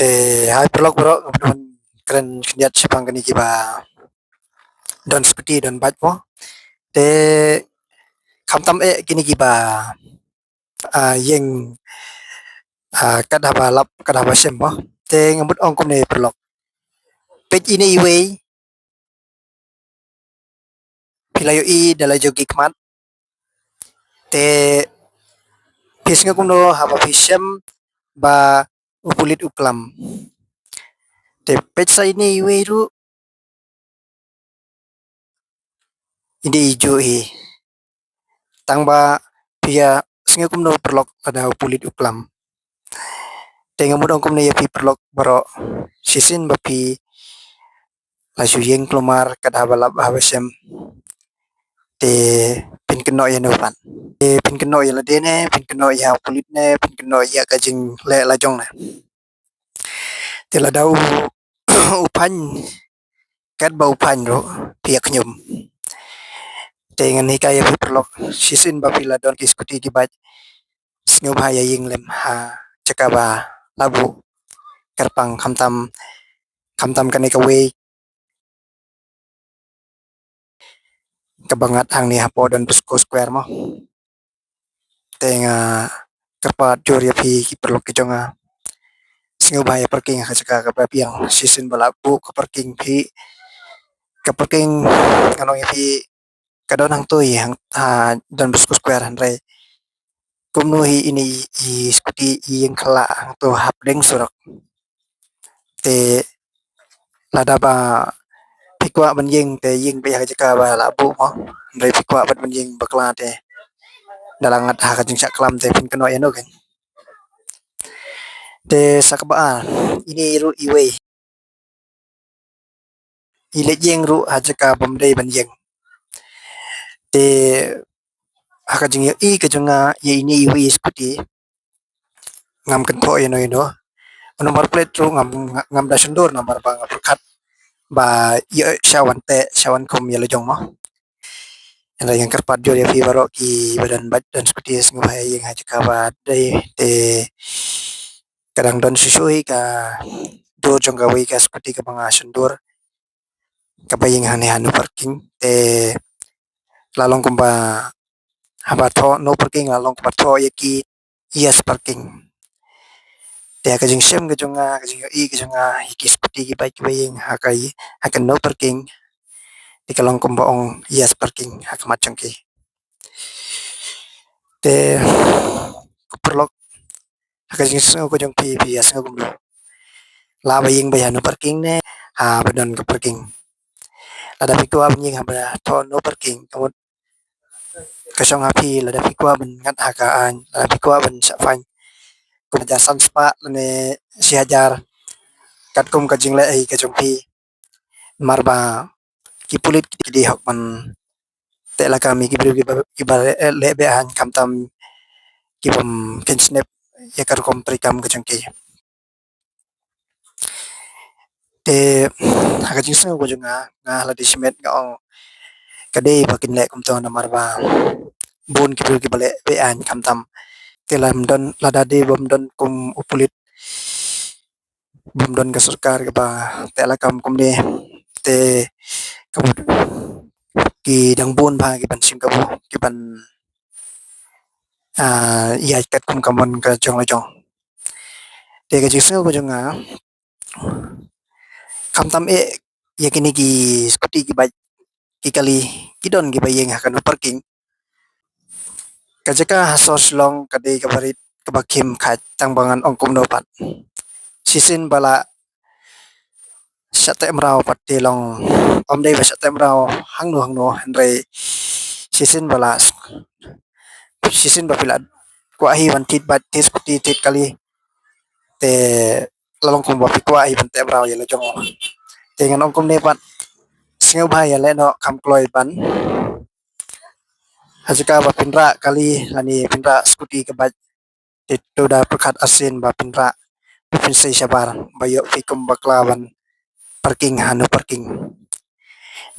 Hai perlok bro, kebetulan keren keniat sipang kani kiba don skuti don baj mo. Te kam tam kini kiba yeng kada balap kada basem mo. Te ngambut ong kum ne perlok. Pej ini iway pilayo I dala jogi kmat. Te pis nga kum no haba pisem ba upulit uklam. Te pej sa ini iway ru ini ijo tang ba pia singa kum no perlok pada upulit uklam. Te ngambut ong kum ne yapi perlok baro sisin bapi laju yeng kelumar kada balap habesem te pin keno ya nopan. Pin keno ya ladene, pin keno ya kulit ne, pin keno ya kajing le lajong ne. Te ladau upan kat bau pan ro piak nyum. Te ngan hikaya pi perlok sisin bapi ladon kiskuti di baj sngu bahaya yeng lem cakaba labu kerpang kamtam kane kawe kebangat hang ni hapo dan Busco Square mo. Tenga kerpa jor ya pi perlok ki jonga singa bahaya parking ha caka ka piang sisin balabu ke parking ke parking kanong ya pi kadon hang tu yang dan Busco Square han re kumno ini I skuti yang kala hang tu hap deng surak te lada ba pikwa ban yeng te yeng be ha caka ba labu mo re pikwa ban yeng bakla te dalangat ha ka jing sak klam te pin keno ya no kan te sakabaan ini ru iwe ile jeng ru ajaka bamdei ban yeng te haka jing I ka junga ye ini iwe skuti ngam kan tho no ino nomor plate ru ngam da sundur nomor ba perkat ba ye shawan kum ye lejong mo ela yang kerpat jo ya fi baro ki badan bad dan skuti sing bahaya yang ajaka ba dei te kadang don susui ka do jong gawe ka skuti ka banga sundur kabayeng hane hanu parking te lalong kumba haba tho no parking lalong kumba tho yaki yes parking te ka jing sem ka jonga ka jing ka jonga yaki skuti ki bike bayeng hakai hakan no parking di kalong kumba ong yes parking hak macong ki te perlok haka jing so ko jong pi yes ngum la bayeng bayano parking ne badon ka parking ada pikwa benying haba tho no parking kamut kasong api lada pikwa ben ngat hakaan lada pikwa ben safan kum jasan spa ne si hajar kat kum ka jing le ai ka jong pi marba ki pulit ki di hok man te la kami ki ba le be han kam tam ki bam ken snap ya kar kom prikam ka jong ki te haka jing so ko jong nga la di simet nga ong kade bakin le kum to na marba bun ki bale be an kam tam te lam don lada de bom don kum upulit bom don ka sarkar ka ba te la kam kum de te kamu ki dang bun ba ki ban sim kabu ki ban ya kat kum kamon ka jong la jong te ka jing so ko jong kam tam ya kini ki skuti ki ba ki kali ki don ki bayeng ha kan parking ka jaka hasos long ka de ka barit ka bakim khat tang bangan ong kum no pat sisin bala sate mrau patti long om dei ba sate mrau hang no andre sisin ba pila kwa hi ban tit bat tis kuti tit kali te lalong kum ba pikwa hi ban te mrau ya le jong te ngan ong kum ne pat singa ba ya le no kam kloi ban hajika ba pinra kali lani pinra skuti ke bat itu da perkat asin ba pinra provinsi Sabar bayo fikum baklawan parking hanu parking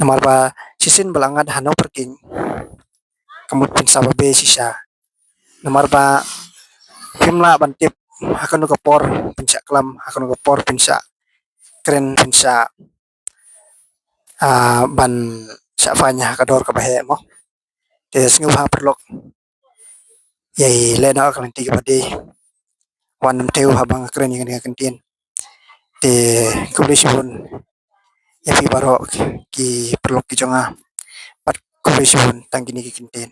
nomor ba sisin balangad hanu parking kamut pin sa be sisa nomor ba pimla bantip akan ka por pencak kelam akan ka por pensa keren pensa ban sa fanya kador ka bahe mo tes ngu ha perlok yai lena akan ti ba de wanam teu habang keren yang kentin te kubli sibun ya fi baro ki perlok ki jonga pat kubli sibun tangkini ki kentin